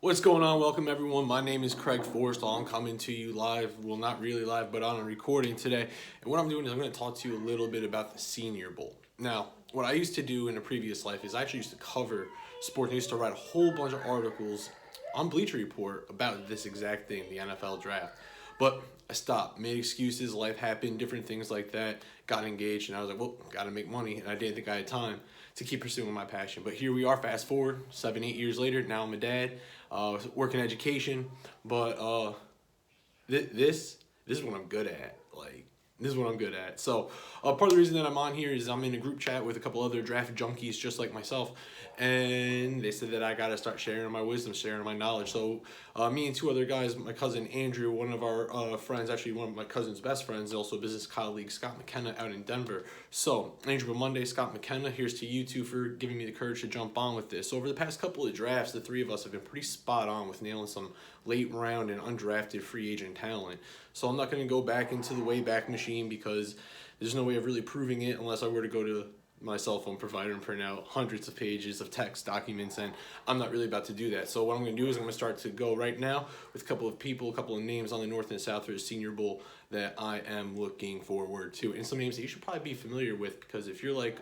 What's going on? Welcome everyone. My name is Craig Forrestall. I'm coming to you live, well not really live, but on a recording today. And what I'm doing is I'm going to talk to you a little bit about the Senior Bowl. Now, what I used to do in a previous life is I actually used to cover sports. I used to write a whole bunch of articles on Bleacher Report about this exact thing, the NFL draft. But I stopped, made excuses, life happened, different things like that, got engaged, and I was like, well, gotta make money, and I didn't think I had time to keep pursuing my passion. But here we are, fast forward, 7, 8 years later, now I'm a dad, work in education, but this is what I'm good at, this is what I'm good at. So part of the reason that I'm on here is I'm in a group chat with a couple other draft junkies just like myself, and they said that I got to start sharing my wisdom, sharing my knowledge. So me and two other guys, my cousin Andrew, one of our friends, actually one of my cousin's best friends, also a business colleague, Scott McKenna out in Denver. So Andrew Monday, Scott McKenna, here's to you two for giving me the courage to jump on with this. So over the past couple of drafts, the three of us have been pretty spot on with nailing some late round and undrafted free agent talent. So I'm not going to go back into the Wayback Machine because there's no way of really proving it unless I were to go to my cell phone provider and print out hundreds of pages of text documents, and I'm not really about to do that. So what I'm going to do is I'm going to start to go right now with a couple of people, a couple of names on the North and South for the Senior Bowl that I am looking forward to, and some names that you should probably be familiar with, because if you're like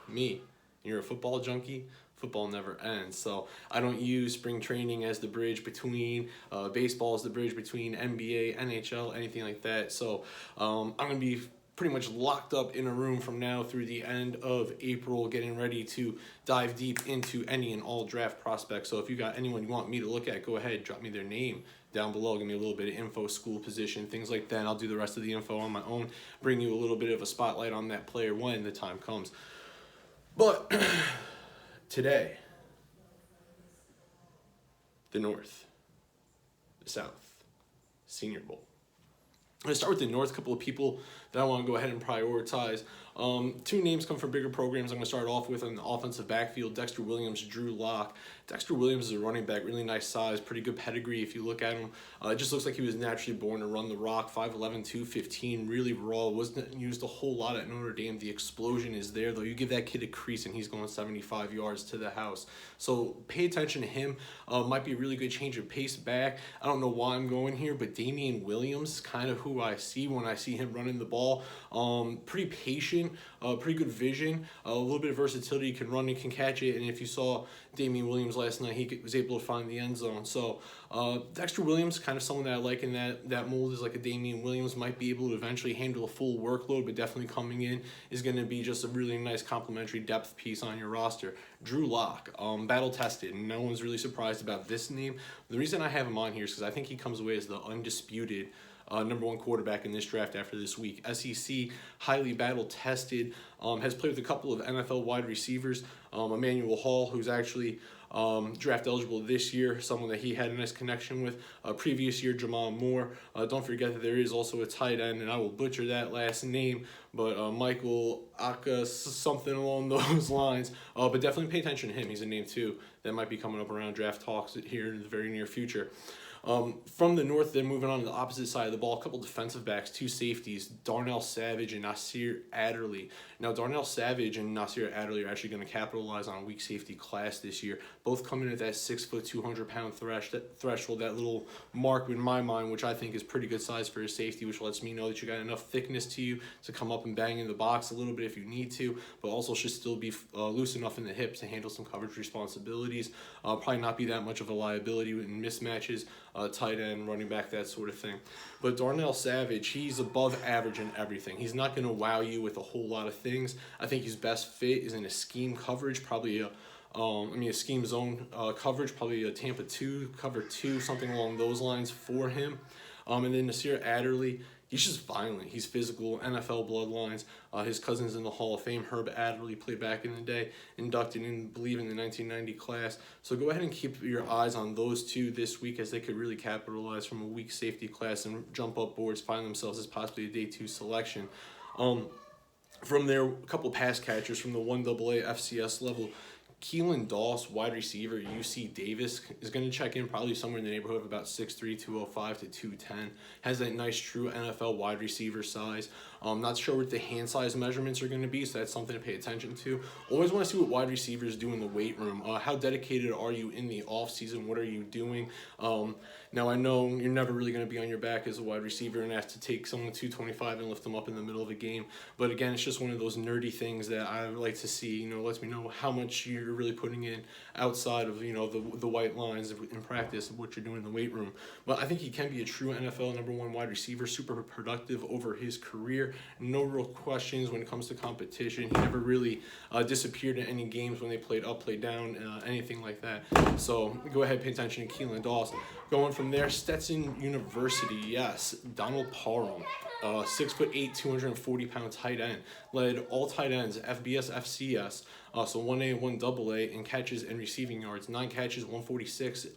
me and you're a football junkie, football never ends. So I don't use spring training as the bridge between baseball as the bridge between NBA, NHL, anything like that. So I'm going to be pretty much locked up in a room from now through the end of April, getting ready to dive deep into any and all draft prospects. So if you got anyone you want me to look at, go ahead, drop me their name down below, give me a little bit of info, school, position, things like that, and I'll do the rest of the info on my own, bring you a little bit of a spotlight on that player when the time comes. But today, the North, the South, Senior Bowl. I'm going to start with the North, a couple of people that I want to go ahead and prioritize. Two names come from bigger programs. I'm going to start off with on the offensive backfield, Dexter Williams, Drew Lock. Dexter Williams is a running back, really nice size, pretty good pedigree if you look at him. It just looks like he was naturally born to run the rock, 5'11", 215, really raw, wasn't used a whole lot at Notre Dame. The explosion is there, though. You give that kid a crease and he's going 75 yards to the house. So pay attention to him. Might be a really good change of pace back. I don't know why I'm going here, but Damian Williams, kind of who I see when I see him running the ball. Pretty patient, pretty good vision, a little bit of versatility. He can run, he can catch it, and if you saw Damian Williams last night, he was able to find the end zone. So Dexter Williams, kind of someone that I like in that mold, is like a Damian Williams, might be able to eventually handle a full workload, but definitely coming in is going to be just a really nice complementary depth piece on your roster. Drew Lock, battle tested, and no one's really surprised about this name. The reason I have him on here is because I think he comes away as the undisputed number one quarterback in this draft after this week. SEC, highly battle-tested, has played with a couple of NFL wide receivers. Emmanuel Hall, who's actually draft eligible this year, someone that he had a nice connection with. Previous year, Jamal Moore. Don't forget that there is also a tight end, and I will butcher that last name, but Michael Aka, something along those lines. But definitely pay attention to him. He's a name, too, that might be coming up around draft talks here in the very near future. From the North, then moving on to the opposite side of the ball, a couple defensive backs, two safeties, Darnell Savage and Nasir Adderley. Now, Darnell Savage and Nasir Adderley are actually going to capitalize on a weak safety class this year. Both come in at that 6 foot, 200-pound threshold, that little mark in my mind, which I think is pretty good size for a safety, which lets me know that you got enough thickness to you to come up and bang in the box a little bit if you need to, but also should still be loose enough in the hips to handle some coverage responsibilities. Probably not be that much of a liability in mismatches. Tight end, running back, that sort of thing. But Darnell Savage, he's above average in everything. He's not going to wow you with a whole lot of things. I think his best fit is in a scheme coverage, probably a scheme zone coverage, probably a Tampa 2, cover 2, something along those lines for him. And then Nasir Adderley, he's just violent. He's physical, NFL bloodlines. His cousin's in the Hall of Fame. Herb Adderley played back in the day, inducted in, believe, in the 1990 class. So go ahead and keep your eyes on those two this week, as they could really capitalize from a weak safety class and jump up boards, find themselves as possibly a day 2 selection. From there, a couple pass catchers from the 1AA FCS level. Keelan Doss, wide receiver, UC Davis, is going to check in probably somewhere in the neighborhood of about 6'3", 205 to 210. Has that nice true NFL wide receiver size. Not sure what the hand size measurements are going to be, so that's something to pay attention to. Always want to see what wide receivers do in the weight room. How dedicated are you in the off season? What are you doing? Now, I know you're never really going to be on your back as a wide receiver and have to take someone 225 and lift them up in the middle of a game. But again, it's just one of those nerdy things that I like to see. Lets me know how much you're really putting in outside of the white lines in practice of what you're doing in the weight room. But I think he can be a true NFL #1 wide receiver, super productive over his career. No real questions when it comes to competition. He never really disappeared in any games when they played up, played down, anything like that. So go ahead, pay attention to Keelan Doss. Going from there, Stetson University, yes, Donald Parham, 6'8", 240-pound tight end, led all tight ends, FBS, FCS, so 1A, 1AA in catches and receiving yards, 9 catches, 146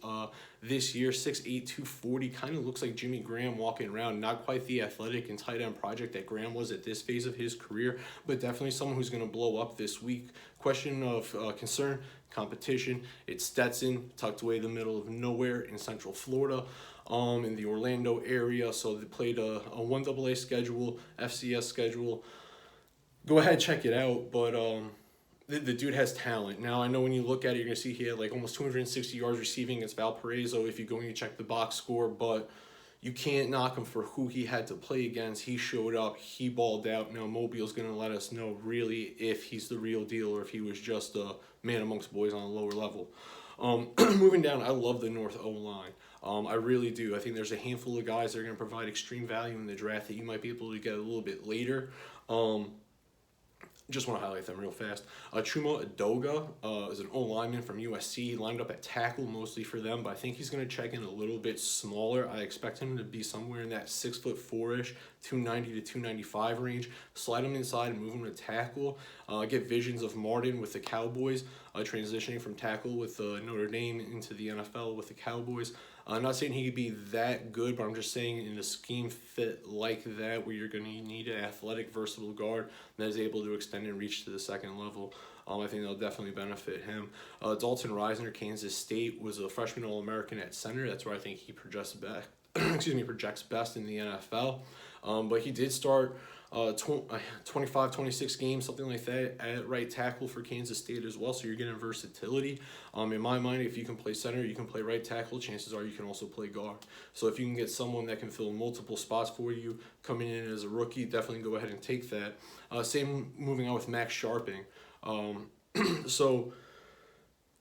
this year, 6'8", 240, kind of looks like Jimmy Graham walking around, not quite the athletic and tight end project that Graham was at this phase of his career, but definitely someone who's going to blow up this week. Question of concern, competition, it's Stetson, tucked away in the middle of nowhere in Central Florida, in the Orlando area, so they played a 1AA schedule, FCS schedule. Go ahead, check it out, but the dude has talent. Now, I know when you look at it, you're going to see he had like almost 260 yards receiving against Valparaiso if you go and you check the box score, but you can't knock him for who he had to play against. He showed up, he balled out. Now, Mobile's going to let us know really if he's the real deal or if he was just a man amongst boys on a lower level. Moving down, I love the North O-line. I really do. I think there's a handful of guys that are going to provide extreme value in the draft that you might be able to get a little bit later. Just want to highlight them real fast. Chuma Adoga is an O-lineman from USC. He lined up at tackle mostly for them, but I think he's going to check in a little bit smaller. I expect him to be somewhere in that 6'4"-ish, 290 to 295 range. Slide him inside and move him to tackle. Get visions of Martin with the Cowboys, transitioning from tackle with Notre Dame into the NFL with the Cowboys. I'm not saying he could be that good, but I'm just saying in a scheme fit like that where you're going to need an athletic, versatile guard that is able to extend and reach to the second level. I think that'll definitely benefit him. Dalton Reisner, Kansas State, was a freshman All-American at center. That's where I think he projects best in the NFL. But he did start 25, 26 games, something like that, at right tackle for Kansas State as well, so you're getting versatility. In my mind, if you can play center, you can play right tackle, chances are you can also play guard. So if you can get someone that can fill multiple spots for you coming in as a rookie, definitely go ahead and take that. Same moving on with Max Sharping. So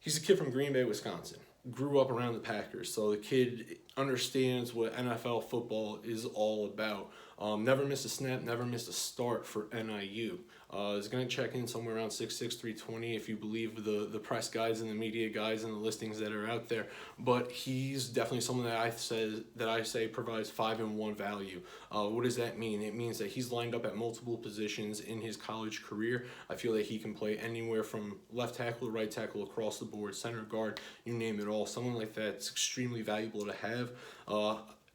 he's a kid from Green Bay, Wisconsin. Grew up around the Packers, so the kid understands what NFL football is all about. Never missed a snap, never missed a start for NIU. Is going to check in somewhere around 6'6", 320 if you believe the press guides and the media guides and the listings that are out there. But he's definitely someone that I say provides 5-in-1 value. What does that mean? It means that he's lined up at multiple positions in his college career. I feel that he can play anywhere from left tackle to right tackle across the board, center, guard, you name it all. Someone like that's extremely valuable to have.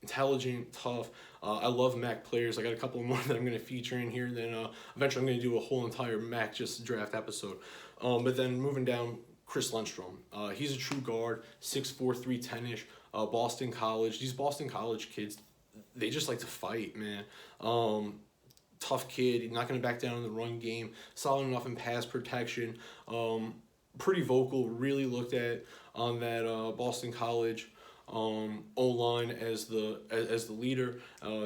Intelligent, tough. I love MAC players. I got a couple more that I'm going to feature in here. Then eventually I'm going to do a whole entire MAC just draft episode. But then moving down, Chris Lundstrom. He's a true guard, 6'4", 310-ish, Boston College. These Boston College kids, they just like to fight, man. Tough kid, not going to back down in the run game, solid enough in pass protection, pretty vocal, really looked at on that Boston College O-line as the leader.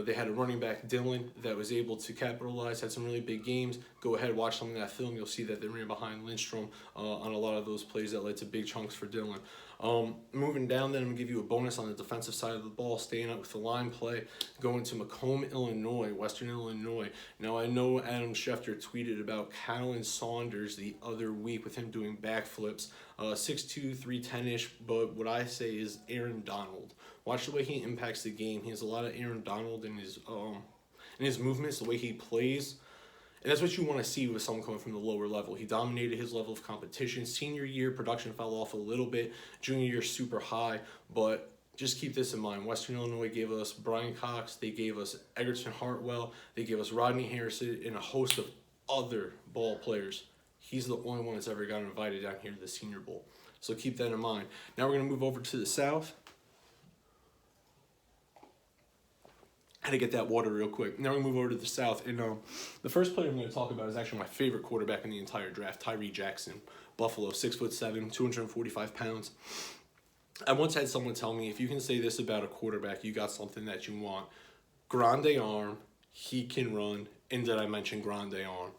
They had a running back, Dylan, that was able to capitalize, had some really big games. Go ahead, watch some of that film. You'll see that they ran behind Lindstrom on a lot of those plays that led to big chunks for Dylan. Moving down, then I'm going to give you a bonus on the defensive side of the ball, staying up with the line play, going to Macomb, Illinois, Western Illinois. Now, I know Adam Schefter tweeted about Callan Saunders the other week with him doing backflips, 6'2", 310-ish, but what I say is Aaron Donald. Watch the way he impacts the game. He has a lot of Aaron Donald in his movements, the way he plays. And that's what you want to see with someone coming from the lower level. He dominated his level of competition. Senior year, production fell off a little bit. Junior year, super high. But just keep this in mind. Western Illinois gave us Brian Cox. They gave us Egerton Hartwell. They gave us Rodney Harrison and a host of other ball players. He's the only one that's ever gotten invited down here to the Senior Bowl. So keep that in mind. Now we're going to move over to the South. Had to get that water real quick. Now we move over to the South, and the first player I'm going to talk about is actually my favorite quarterback in the entire draft, Tyree Jackson, Buffalo, 6'7", 245 pounds. I once had someone tell me, if you can say this about a quarterback, you got something that you want. Grande arm, he can run, and did I mention grande arm?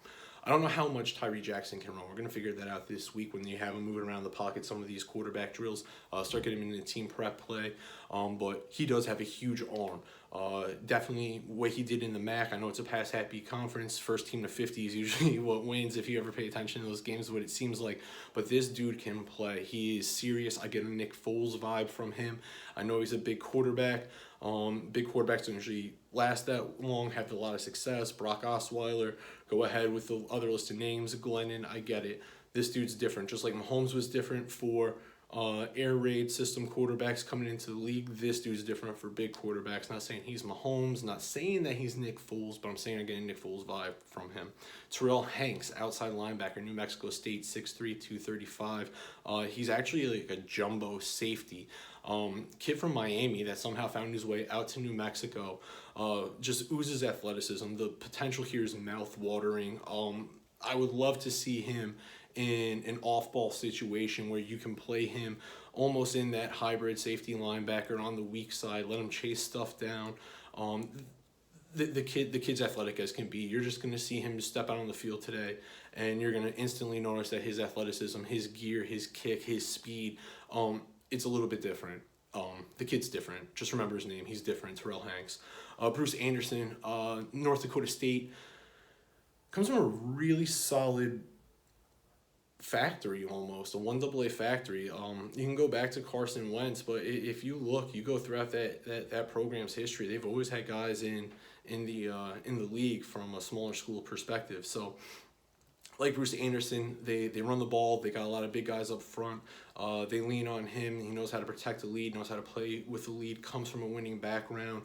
I don't know how much Tyree Jackson can run. We're going to figure that out this week when you have him moving around the pocket, some of these quarterback drills, start getting him into team prep play. But he does have a huge arm. Definitely what he did in the MAC. I know it's a pass-happy conference. First team to 50 is usually what wins if you ever pay attention to those games, what it seems like. But this dude can play. He is serious. I get a Nick Foles vibe from him. I know he's a big quarterback. Big quarterbacks don't usually last that long, have a lot of success. Brock Osweiler, go ahead with the other list of names. Glennon, I get it. This dude's different. Just like Mahomes was different for air raid system quarterbacks coming into the league, this dude's different for big quarterbacks. Not saying he's Mahomes, not saying that he's Nick Foles, but I'm saying I'm getting Nick Foles vibe from him. Terrell Hanks, outside linebacker, New Mexico State, 6'3", 235. He's actually like a jumbo safety. Kid from Miami that somehow found his way out to New Mexico. Just oozes athleticism. The potential here is mouth-watering. I would love to see him in an off-ball situation where you can play him almost in that hybrid safety linebacker on the weak side, let him chase stuff down. The kid's athletic as can be. You're just going to see him step out on the field today, and you're going to instantly notice that his athleticism, his gear, his kick, his speed, it's a little bit different. The kid's different. Just remember his name. He's different. Terrell Hanks. Bruce Anderson, North Dakota State, comes from a really solid factory almost, a 1AA factory. You can go back to Carson Wentz, but if you look, you go throughout that program's history, they've always had guys in the league from a smaller school perspective. So like Bruce Anderson, they run the ball. They got a lot of big guys up front. They lean on him. He knows how to protect the lead, knows how to play with the lead, comes from a winning background,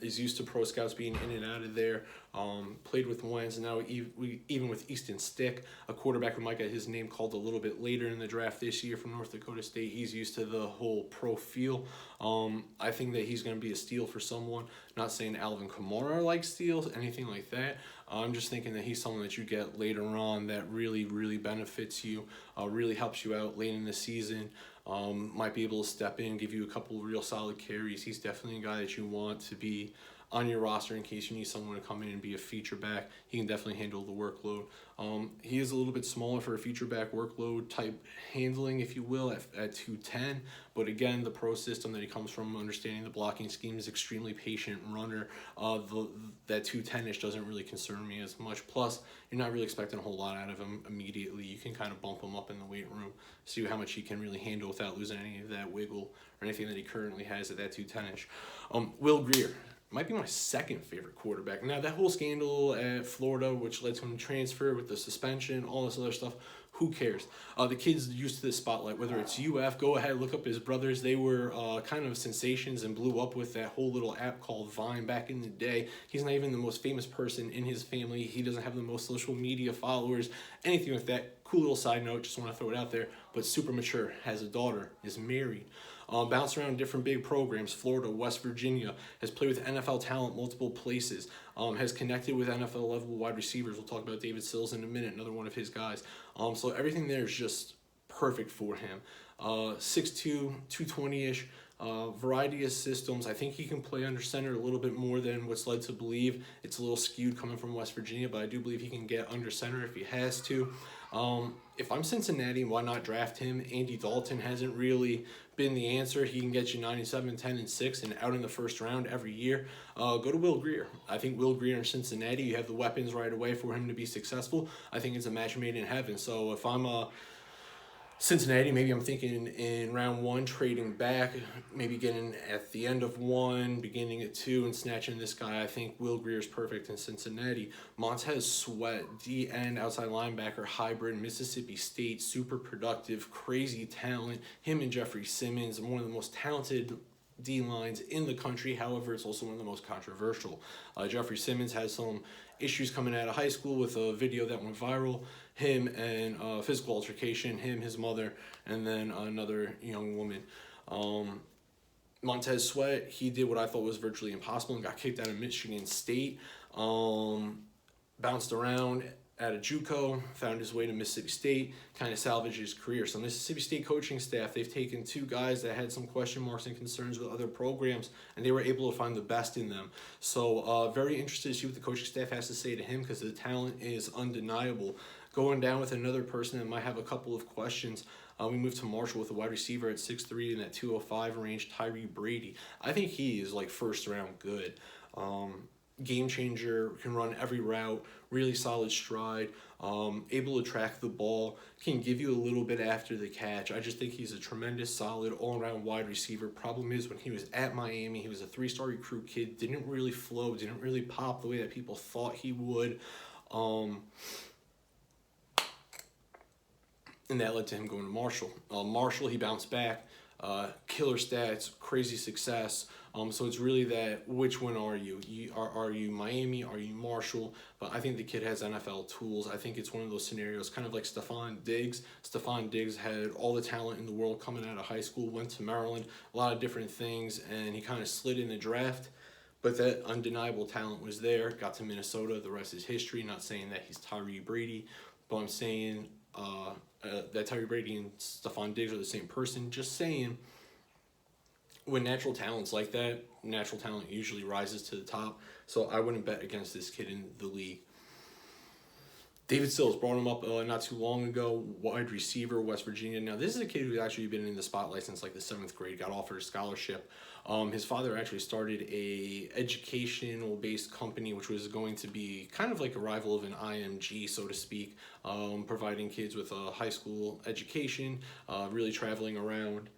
is used to pro scouts being in and out of there, played with Wentz, and now even with Easton Stick, a quarterback who might get his name called a little bit later in the draft this year from North Dakota State. He's used to the whole pro feel. I think that he's going to be a steal for someone. Not saying Alvin Kamara likes steals, anything like that. I'm just thinking that he's someone that you get later on that really, really benefits you, really helps you out late in the season, might be able to step in, give you a couple of real solid carries. He's definitely a guy that you want to be on your roster in case you need someone to come in and be a feature back. He can definitely handle the workload. He is a little bit smaller for a feature back workload type handling, if you will, at 210. But again, the pro system that he comes from, understanding the blocking scheme, is extremely patient runner. That 210-ish doesn't really concern me as much. Plus, you're not really expecting a whole lot out of him immediately. You can kind of bump him up in the weight room, see how much he can really handle without losing any of that wiggle or anything that he currently has at that 210-ish. Will Grier might be my second favorite quarterback. Now, that whole scandal at Florida, which led to him transfer with the suspension, all this other stuff, who cares? The kid's used to this spotlight, whether it's UF, go ahead, look up his brothers. They were kind of sensations and blew up with that whole little app called Vine back in the day. He's not even the most famous person in his family. He doesn't have the most social media followers, anything like that. Cool little side note, just want to throw it out there, but super mature, has a daughter, is married. Bounced around different big programs, Florida, West Virginia, has played with NFL talent multiple places, has connected with NFL level wide receivers. We'll talk about David Sills in a minute, another one of his guys. So everything there is just perfect for him. 6'2", 220-ish, variety of systems. I think he can play under center a little bit more than what's led to believe. It's a little skewed coming from West Virginia, but I do believe he can get under center if he has to. If I'm Cincinnati, why not draft him? Andy Dalton hasn't really been the answer. He can get you 97, 10, and 6 and out in the first round every year. Go to Will Grier. I think Will Grier in Cincinnati, you have the weapons right away for him to be successful. I think it's a match made in heaven. So if I'm Cincinnati, maybe I'm thinking in round 1, trading back, maybe getting at the end of 1, beginning at 2, and snatching this guy. I think Will Grier's perfect in Cincinnati. Montez Sweat, D-end, outside linebacker, hybrid, Mississippi State, super productive, crazy talent. Him and Jeffrey Simmons, one of the most talented D-lines in the country. However, it's also one of the most controversial. Jeffrey Simmons has some issues coming out of high school with a video that went viral. Him and physical altercation, him, his mother, and then another young woman. Montez Sweat, he did what I thought was virtually impossible and got kicked out of Michigan State. Bounced around at a JUCO, found his way to Mississippi State, kind of salvaged his career. So Mississippi State coaching staff, they've taken two guys that had some question marks and concerns with other programs, and they were able to find the best in them. So very interested to see what the coaching staff has to say to him, because the talent is undeniable. Going down with another person that might have a couple of questions, we moved to Marshall with a wide receiver at 6'3" in that 205 range, Tyree Brady. I think he is like first round good. Game changer, can run every route, really solid stride, able to track the ball, can give you a little bit after the catch. I just think he's a tremendous, solid, all-around wide receiver. Problem is, when he was at Miami, he was a three-star recruit kid, didn't really flow, didn't really pop the way that people thought he would. And that led to him going to Marshall. Marshall, he bounced back, killer stats, crazy success. So it's really that, which one are you? Are you Miami? Are you Marshall? But I think the kid has NFL tools. I think it's one of those scenarios, kind of like Stephon Diggs. Stephon Diggs had all the talent in the world coming out of high school, went to Maryland, a lot of different things, and he kind of slid in the draft. But that undeniable talent was there. Got to Minnesota. The rest is history. Not saying that he's Tyree Brady, but I'm saying that Tyree Brady and Stephon Diggs are the same person. Just saying, when natural talent's like that, natural talent usually rises to the top. So I wouldn't bet against this kid in the league. David Sills, brought him up not too long ago, wide receiver, West Virginia. Now, this is a kid who's actually been in the spotlight since like the 7th grade, got offered a scholarship. His father actually started a educational-based company, which was going to be kind of like a rival of an IMG, so to speak, providing kids with a high school education, really traveling around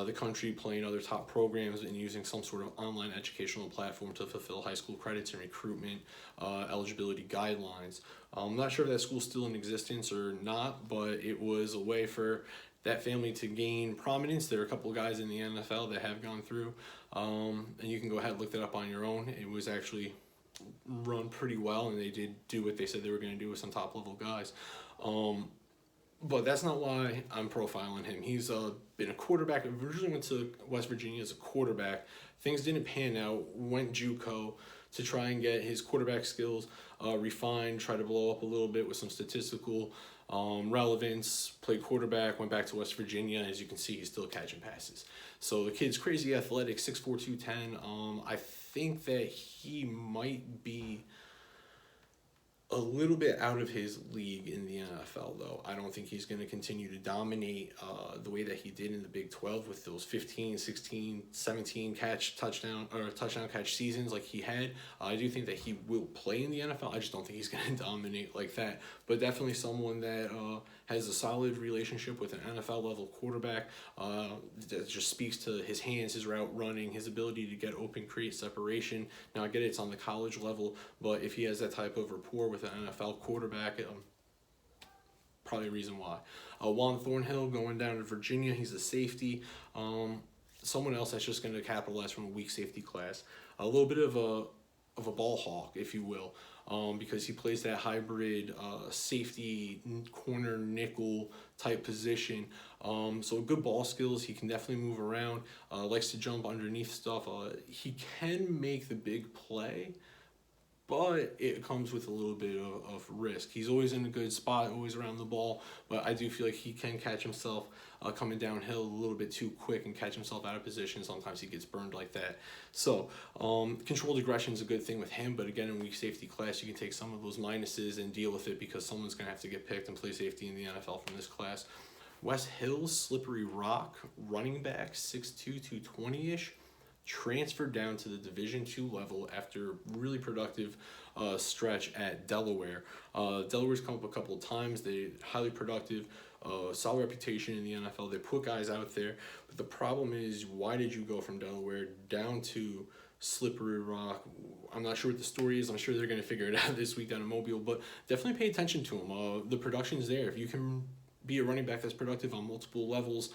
the country, playing other top programs, and using some sort of online educational platform to fulfill high school credits and recruitment eligibility guidelines. I'm not sure if that school's still in existence or not, but it was a way for that family to gain prominence. There are a couple of guys in the NFL that have gone through, and you can go ahead and look that up on your own. It was actually run pretty well, and they did do what they said they were going to do with some top-level guys. But that's not why I'm profiling him. He's been a quarterback. Originally went to West Virginia as a quarterback. Things didn't pan out. Went JUCO to try and get his quarterback skills refined, try to blow up a little bit with some statistical relevance. Played quarterback, went back to West Virginia. As you can see, he's still catching passes. So the kid's crazy athletic, 6'4", 210. I think that he might be a little bit out of his league in the NFL, though. I don't think he's going to continue to dominate the way that he did in the Big 12 with those 15, 16, 17 touchdown catch seasons like he had. I do think that he will play in the NFL. I just don't think he's going to dominate like that. But definitely someone that has a solid relationship with an NFL-level quarterback. That just speaks to his hands, his route running, his ability to get open, create separation. Now, I get it, it's on the college level, but if he has that type of rapport with an NFL quarterback, probably a reason why. Juan Thornhill going down to Virginia, he's a safety. Someone else that's just going to capitalize from a weak safety class. A little bit of a ball hawk, if you will, because he plays that hybrid safety, corner, nickel type position. So good ball skills. He can definitely move around, likes to jump underneath stuff. He can make the big play, but it comes with a little bit of risk. He's always in a good spot, always around the ball, but I do feel like he can catch himself coming downhill a little bit too quick and catch himself out of position. Sometimes he gets burned like that. So controlled aggression is a good thing with him, but again, in weak safety class, you can take some of those minuses and deal with it because someone's going to have to get picked and play safety in the NFL from this class. Wes Hills, Slippery Rock, running back, 6'2", 220-ish. Transferred down to the Division II level after really productive stretch at Delaware. Delaware's come up a couple of times. They're highly productive, solid reputation in the NFL. They put guys out there, but the problem is, why did you go from Delaware down to Slippery Rock? I'm not sure what the story is. I'm sure they're going to figure it out this week down in Mobile, but definitely pay attention to him. The production's there. If you can be a running back that's productive on multiple levels,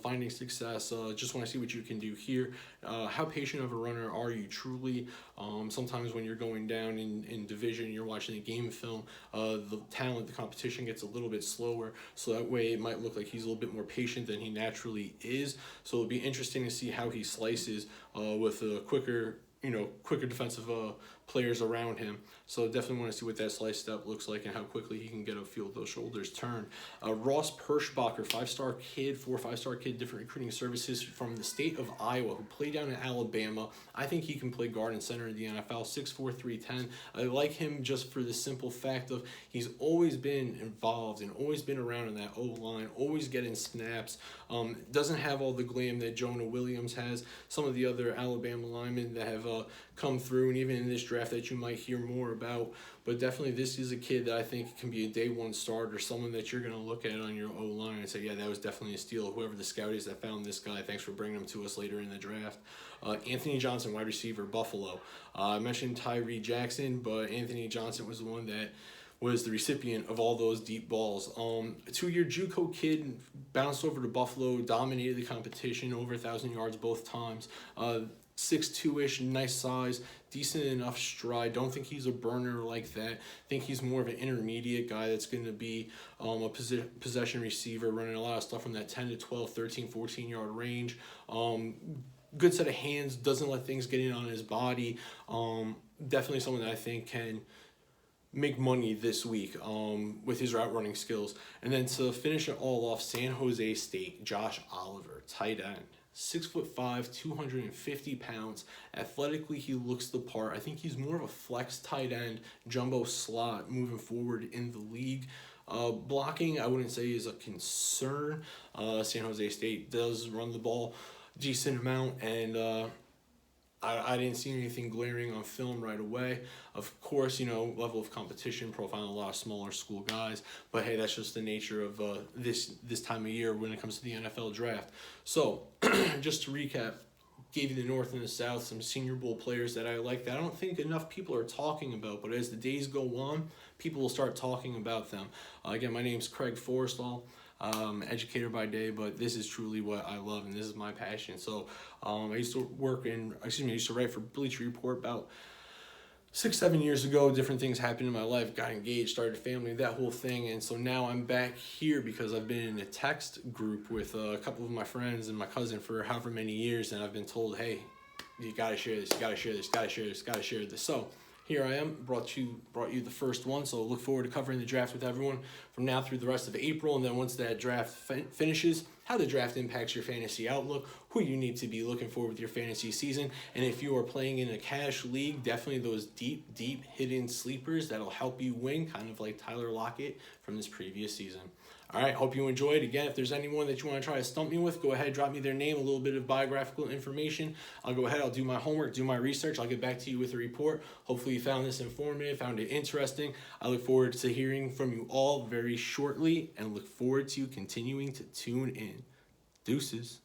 finding success. Just want to see what you can do here. How patient of a runner are you truly? Sometimes when you're going down in division, you're watching the game film, the talent, the competition gets a little bit slower. So that way it might look like he's a little bit more patient than he naturally is. So it'll be interesting to see how he slices with a quicker defensive players around him. So definitely want to see what that slice step looks like and how quickly he can get a feel of those shoulders turn. Ross Perschbacher, 5-star kid, 5-star kid, different recruiting services from the state of Iowa, who played down in Alabama. I think he can play guard and center in the NFL, 6'4", 310. I like him just for the simple fact of he's always been involved and always been around in that O-line, always getting snaps. Doesn't have all the glam that Jonah Williams has. Some of the other Alabama linemen that have come through, and even in this draft that you might hear more about. But definitely this is a kid that I think can be a day one starter, someone that you're going to look at on your O-line and say, yeah, that was definitely a steal. Whoever the scout is that found this guy, thanks for bringing him to us later in the draft. Anthony Johnson, wide receiver, Buffalo. I mentioned Tyree Jackson, but Anthony Johnson was the one that was the recipient of all those deep balls. A 2-year JUCO kid, bounced over to Buffalo, dominated the competition, over 1,000 yards both times. 6'2"-ish, nice size, decent enough stride. Don't think he's a burner like that. Think he's more of an intermediate guy that's going to be a possession receiver, running a lot of stuff from that 10 to 12, 13, 14-yard range. Good set of hands, doesn't let things get in on his body. Definitely someone that I think can make money this week with his route running skills. And then to finish it all off, San Jose State, Josh Oliver, tight end. 6'5", 250 pounds. Athletically, he looks the part. I think he's more of a flex tight end, jumbo slot moving forward in the league. Blocking, I wouldn't say is a concern. San Jose State does run the ball decent amount, and I didn't see anything glaring on film right away. Of course, level of competition, profiling a lot of smaller school guys. But hey, that's just the nature of this time of year when it comes to the NFL draft. So, just to recap, gave you the North and the South, some Senior Bowl players that I like that I don't think enough people are talking about. But as the days go on, people will start talking about them. Again, my name's Craig Forrestall. Educator by day, but this is truly what I love and this is my passion. So I used to write for Bleacher Report about 6-7 years ago. Different things happened in my life, got engaged, started a family, that whole thing. And so now I'm back here because I've been in a text group with a couple of my friends and my cousin for however many years, and I've been told, hey, you gotta share this, you gotta share this, gotta share this, gotta share this. So here I am, brought you the first one, so look forward to covering the draft with everyone from now through the rest of April, and then once that draft finishes, how the draft impacts your fantasy outlook, who you need to be looking for with your fantasy season, and if you are playing in a cash league, definitely those deep hidden sleepers that'll help you win, kind of like Tyler Lockett from this previous season. All right, hope you enjoyed. Again, if there's anyone that you want to try to stump me with, go ahead, drop me their name, a little bit of biographical information. I'll go ahead, I'll do my homework, do my research. I'll get back to you with a report. Hopefully you found this informative, found it interesting. I look forward to hearing from you all very shortly and look forward to continuing to tune in. Deuces.